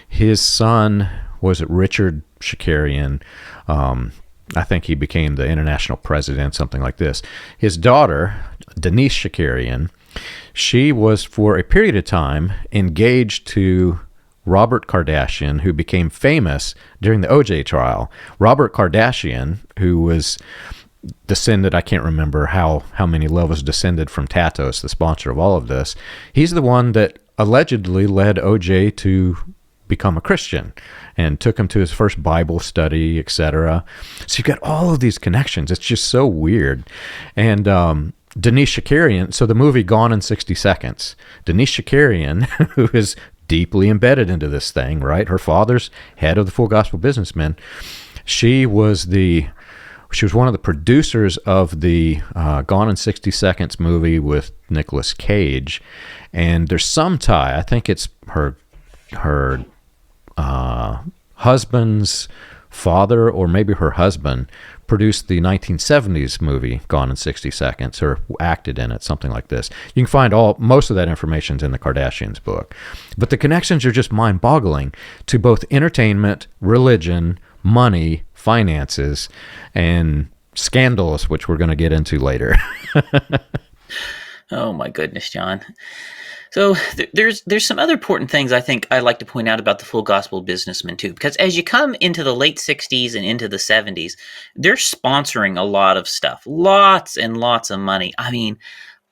His son was Richard Shakarian. I think he became the international president, something like this. His daughter, Denise Shakarian, she was for a period of time engaged to Robert Kardashian, who became famous during the O.J. trial. Robert Kardashian, who was descended, I can't remember how many levels descended from Tatos, the sponsor of all of this. He's the one that allegedly led O.J. to become a Christian and took him to his first Bible study, etc. So you've got all of these connections. It's just so weird. And Denise Shakarian, so the movie Gone in 60 Seconds, Denise Shakarian, who is deeply embedded into this thing, right? Her father's head of the Full Gospel Businessmen. She was one of the producers of the Gone in 60 Seconds movie with Nicolas Cage, and there's some tie. I think it's her husband's father, or maybe her husband, produced the 1970s movie Gone in 60 Seconds, or acted in it, something like this. You can find most of that information in the Kardashians book. But the connections are just mind-boggling to both entertainment, religion, money, finances, and scandals, which we're going to get into later. Oh my goodness, John. So there's some other important things I think I like to point out about the Full Gospel Businessmen too, because as you come into the late 60s and into the 70s, they're sponsoring a lot of stuff, lots and lots of money. I mean,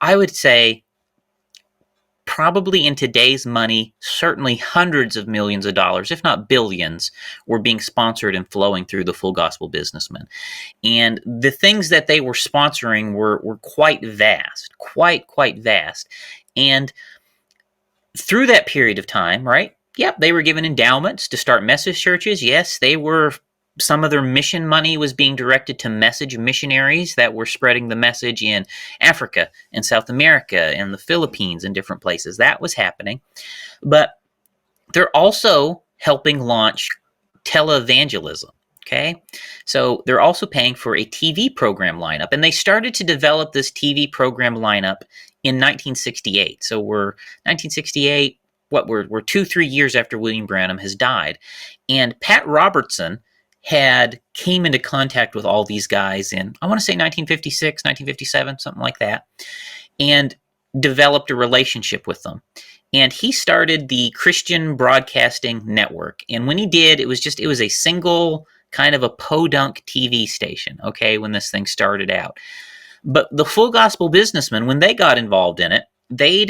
I would say probably in today's money, certainly hundreds of millions of dollars, if not billions, were being sponsored and flowing through the Full Gospel Businessmen. And the things that they were sponsoring were quite vast, quite vast. And through that period of time, right? Yep, they were given endowments to start message churches. Yes, some of their mission money was being directed to message missionaries that were spreading the message in Africa and South America and the Philippines and different places. That was happening. But they're also helping launch televangelism. Okay, so they're also paying for a TV program lineup, and they started to develop this TV program lineup in 1968. So we're 1968. We're 2-3 years after William Branham has died, and Pat Robertson came into contact with all these guys in, I want to say 1956, 1957, something like that, and developed a relationship with them. And he started the Christian Broadcasting Network. And when he did, it was a single kind of a podunk TV station, okay, when this thing started out. But the Full Gospel Businessmen, when they got involved in it, they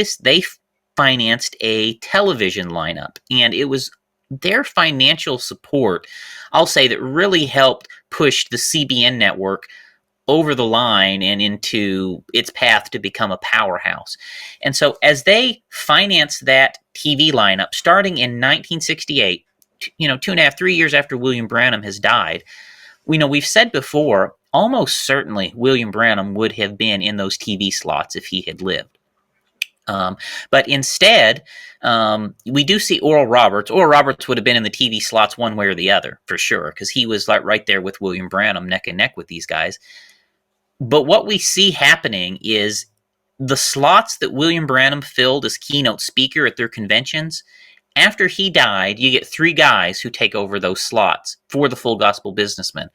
financed a television lineup, and it was their financial support, I'll say, that really helped push the CBN network over the line and into its path to become a powerhouse. And so as they financed that TV lineup starting in 1968, 2.5, 3 years after William Branham has died, we've said before, almost certainly William Branham would have been in those TV slots if he had lived. But instead, we do see Oral Roberts. Oral Roberts would have been in the TV slots one way or the other, for sure, because he was like right there with William Branham, neck and neck with these guys. But what we see happening is the slots that William Branham filled as keynote speaker at their conventions, after he died, you get three guys who take over those slots for the Full Gospel Businessmen.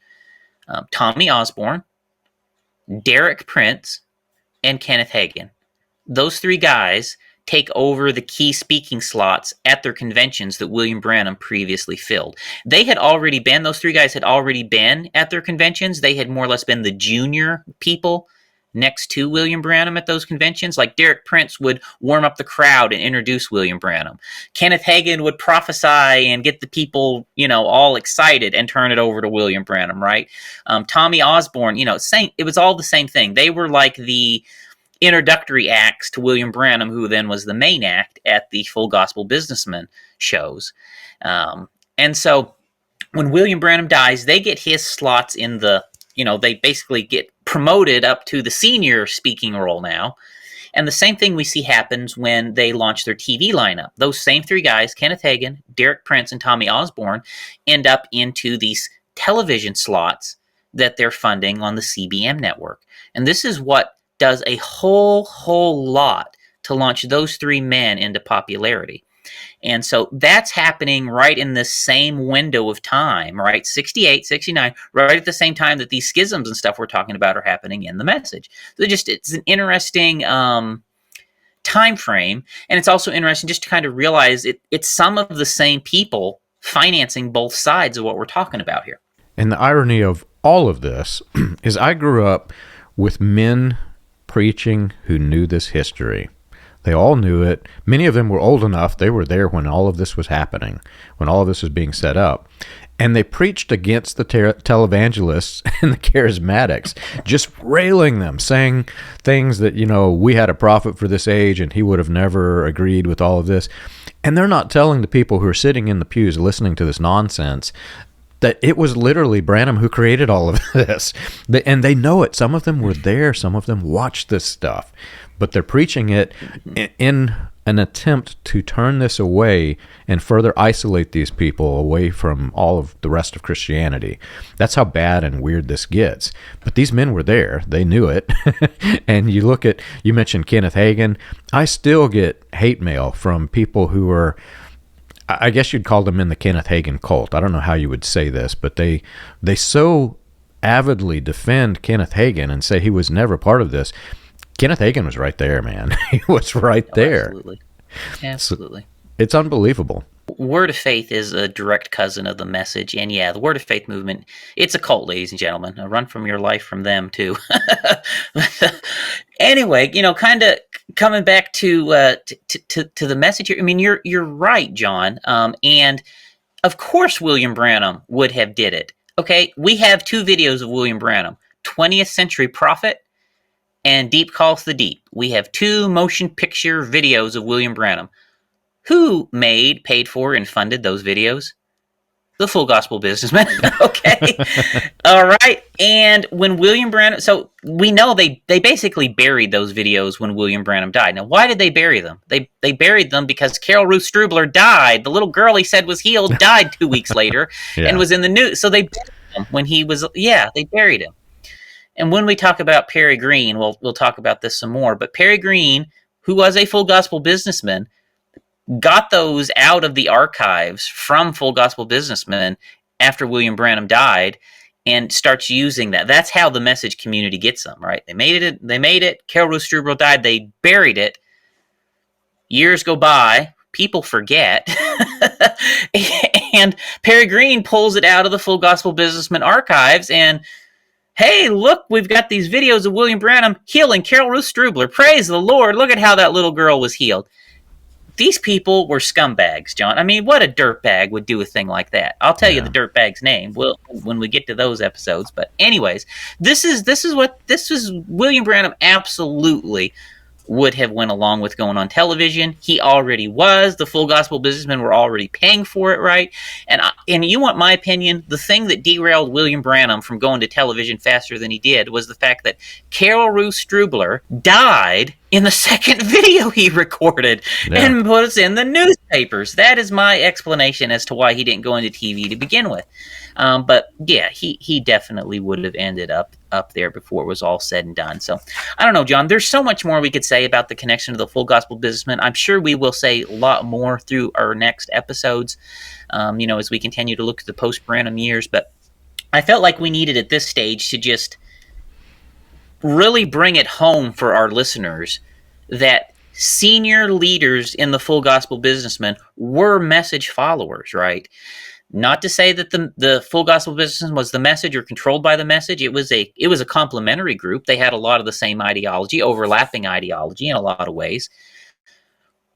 Tommy Osborne, Derek Prince, and Kenneth Hagin. Those three guys take over the key speaking slots at their conventions that William Branham previously filled. Those three guys had already been at their conventions. They had more or less been the junior people next to William Branham at those conventions. Like Derek Prince would warm up the crowd and introduce William Branham. Kenneth Hagin would prophesy and get the people, all excited and turn it over to William Branham, right? Tommy Osborne, it was all the same thing. They were like the introductory acts to William Branham, who then was the main act at the Full Gospel Businessmen shows. And so when William Branham dies, they get his slots in they basically get promoted up to the senior speaking role now. And the same thing we see happens when they launch their TV lineup. Those same three guys, Kenneth Hagin, Derek Prince, and Tommy Osborne, end up into these television slots that they're funding on the CBM network. And this is what does a whole lot to launch those three men into popularity. And so that's happening right in the same window of time, right? 68, 69, right at the same time that these schisms and stuff we're talking about are happening in the message. So it's an interesting time frame. And it's also interesting just to kind of realize it's some of the same people financing both sides of what we're talking about here. And the irony of all of this is I grew up with men preaching who knew this history. They all knew it. Many of them were old enough. They were there when all of this was happening, when all of this was being set up. And they preached against the televangelists and the charismatics, just railing them, saying things that, we had a prophet for this age and he would have never agreed with all of this. And they're not telling the people who are sitting in the pews listening to this nonsense that it was literally Branham who created all of this. And they know it. Some of them were there. Some of them watched this stuff. But they're preaching it in an attempt to turn this away and further isolate these people away from all of the rest of Christianity. That's how bad and weird this gets. But these men were there. They knew it. And you mentioned Kenneth Hagin. I still get hate mail from people who are, I guess you'd call them in the Kenneth Hagin cult. I don't know how you would say this, but they so avidly defend Kenneth Hagin and say he was never part of this. Kenneth Hagin was right there, man. He was right there. Absolutely. So it's unbelievable. Word of Faith is a direct cousin of the message. And yeah, the Word of Faith movement, it's a cult, ladies and gentlemen. Run from your life from them, too. Anyway, kind of coming back to the message here. I mean, you're right, John. And of course, William Branham would have did it. Okay, we have two videos of William Branham, 20th Century Prophet and Deep Calls the Deep. We have two motion picture videos of William Branham. Who paid for, and funded those videos? The Full Gospel Businessmen. Okay. All right. And when William Branham, so we know they basically buried those videos when William Branham died. Now, why did they bury them? They buried them because Carol Ruth Strubler died. The little girl he said was healed died 2 weeks later and was in the news. So they buried him when he was, they buried him. And when we talk about Perry Green, we'll talk about this some more. But Perry Green, who was a Full Gospel Businessman, got those out of the archives from Full Gospel Businessmen after William Branham died and starts using that. That's how the message community gets them, right? They made it. Carol Ruth Strubel died. They buried it. Years go by. People forget. And Perry Green pulls it out of the Full Gospel Businessmen archives and, hey, look, we've got these videos of William Branham healing Carol Ruth Strubler. Praise the Lord. Look at how that little girl was healed. these people were scumbags, John. I mean, what a dirtbag would do a thing like that? I'll tell you the dirtbag's name when we get to those episodes. But anyways, this is William Branham absolutely would have went along with going on television. He already was. The full gospel businessmen were already paying for it, right? And you want my opinion? The thing that derailed William Branham from going to television faster than he did was the fact that Carol Ruth Strubler died in the second video he recorded and put us in the newspapers. That is my explanation as to why he didn't go into TV to begin with. But yeah, he definitely would have ended up there before it was all said and done. So I don't know, John, there's so much more we could say about the connection to the full gospel businessman. I'm sure we will say a lot more through our next episodes, as we continue to look at the post-Branham years. But I felt like we needed at this stage to just really bring it home for our listeners that senior leaders in the full gospel businessmen were message followers, right? Not to say that the full gospel businessman was the message or controlled by the message. It was a complementary group. They had a lot of the same ideology, overlapping ideology in a lot of ways.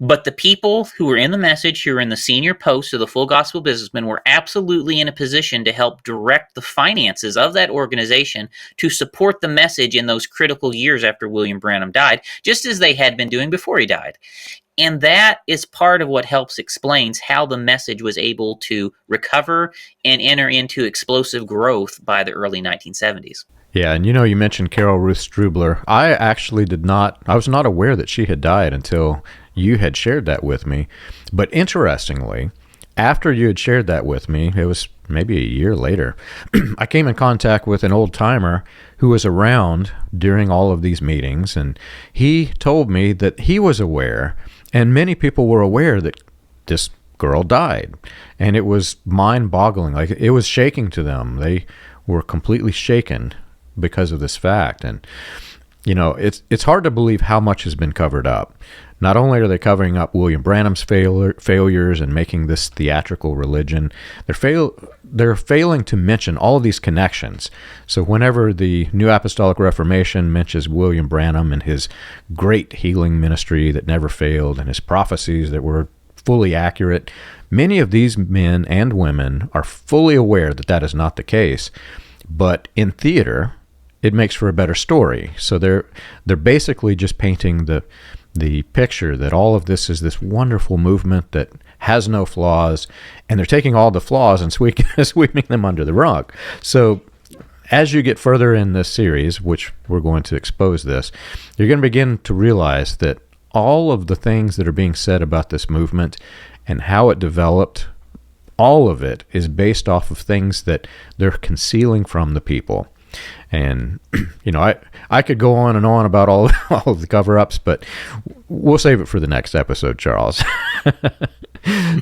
But the people who were in the message, who were in the senior posts of the full gospel businessmen, were absolutely in a position to help direct the finances of that organization to support the message in those critical years after William Branham died, just as they had been doing before he died. And that is part of what helps explains how the message was able to recover and enter into explosive growth by the early 1970s. Yeah, and you mentioned Carol Ruth Strubler. I was not aware that she had died until you had shared that with me. But interestingly, after you had shared that with me, it was maybe a year later, I came in contact with an old timer who was around during all of these meetings, and he told me that he was aware, and many people were aware, that this girl died. And it was mind-boggling. Like, it was shaking to them. They were completely shaken because of this fact. And it's hard to believe how much has been covered up. Not only are they covering up William Branham's failures and making this theatrical religion, they're failing to mention all of these connections. So whenever the New Apostolic Reformation mentions William Branham and his great healing ministry that never failed and his prophecies that were fully accurate, many of these men and women are fully aware that that is not the case. But in theater, it makes for a better story. So they're basically just painting the picture that all of this is this wonderful movement that has no flaws, and they're taking all the flaws and sweeping them under the rug. So as you get further in this series, which we're going to expose this, you're going to begin to realize that all of the things that are being said about this movement and how it developed, all of it is based off of things that they're concealing from the people. And I could go on and on about all of the cover-ups, but we'll save it for the next episode, Charles.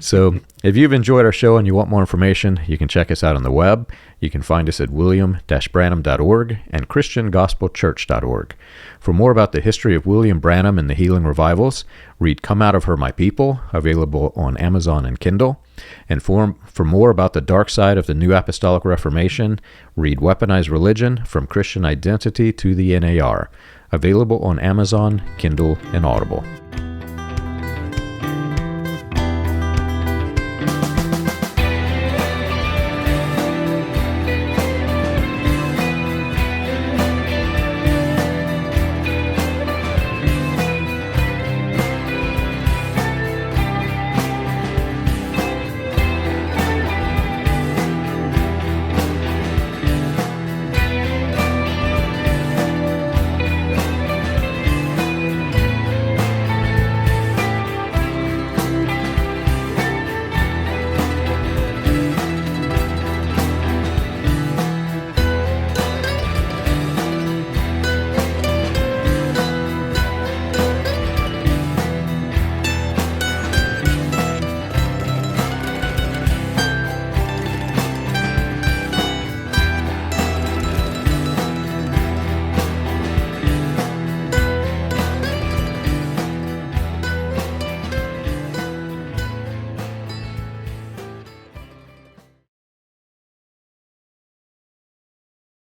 So if you've enjoyed our show and you want more information, you can check us out on the web. You can find us at william-branham.org and christiangospelchurch.org. For more about the history of William Branham and the healing revivals, read Come Out of Her, My People, available on Amazon and Kindle. And for more about the dark side of the New Apostolic Reformation, read Weaponized Religion, From Christian Identity to the NAR, available on Amazon, Kindle, and Audible.